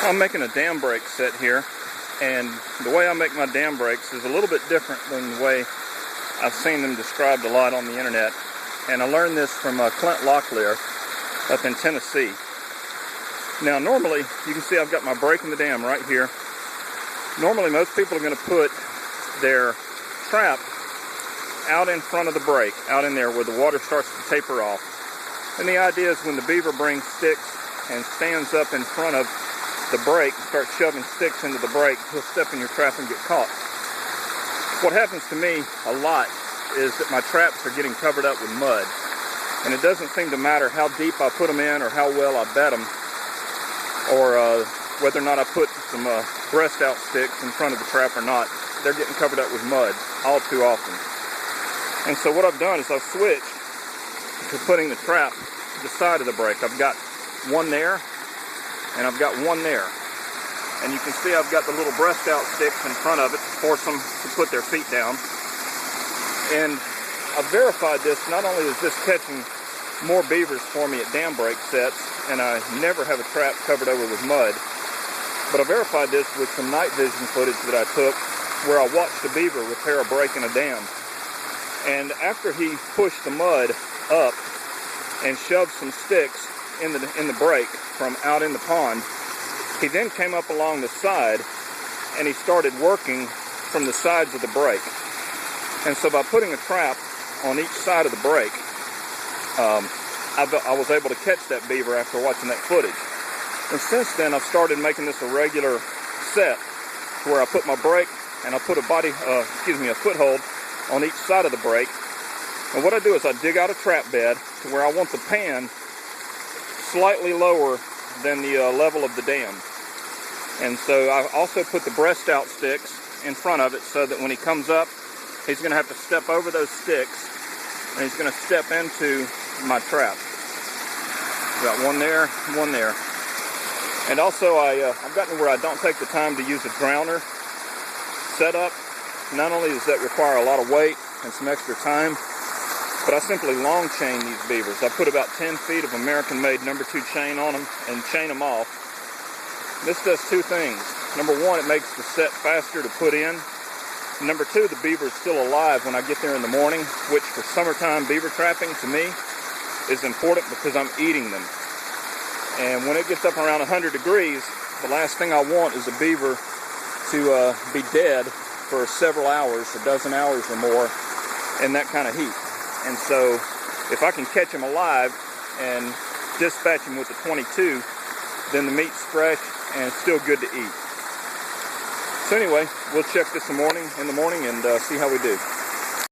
I'm making a dam break set here, and the way I make my dam breaks is a little bit different than the way I've seen them described a lot on the internet. And I learned this from Clint Locklear up in Tennessee. Now normally, you can see I've got my break in the dam right here. Normally most people are going to put their trap out in front of the break, out in there where the water starts to taper off. And the idea is when the beaver brings sticks and stands up in front of the break and starts shoving sticks into the break, he'll step in your trap and get caught. What happens to me a lot is that my traps are getting covered up with mud. And it doesn't seem to matter how deep I put them in or how well I bed them, or whether or not I put some breast out sticks in front of the trap or not, they're getting covered up with mud all too often. And so what I've done is I've switched to putting the trap to the side of the break. I've got one there, and I've got one there. And you can see I've got the little breast out sticks in front of it to force them to put their feet down. And I've verified this. Not only is this catching more beavers for me at dam break sets, and I never have a trap covered over with mud, but I verified this with some night vision footage that I took where I watched a beaver repair a break in a dam. And after he pushed the mud up and shoved some sticks in the break from out in the pond, he then came up along the side and he started working from the sides of the break. And so by putting a trap on each side of the break, I was able to catch that beaver after watching that footage. And since then, I've started making this a regular set where I put my break and I put a foothold on each side of the break. And what I do is I dig out a trap bed to where I want the pan slightly lower than the level of the dam. And so I also put the breast out sticks in front of it so that when he comes up, he's going to have to step over those sticks and he's going to step into my trap. Got one there, one there. And also I've gotten where I don't take the time to use a drowner setup. Not only does that require a lot of weight and some extra time, but I simply long chain these beavers. I put about 10 feet of American-made number 2 chain on them and chain them off. This does two things. Number one, it makes the set faster to put in. Number two, the beaver is still alive when I get there in the morning, which for summertime beaver trapping to me is important because I'm eating them. And when it gets up around 100 degrees, the last thing I want is a beaver to be dead for several hours, a dozen hours or more, in that kind of heat. And so if I can catch him alive and dispatch him with the 22, then the meat's fresh and it's still good to eat. So anyway, we'll check this in the morning and see how we do.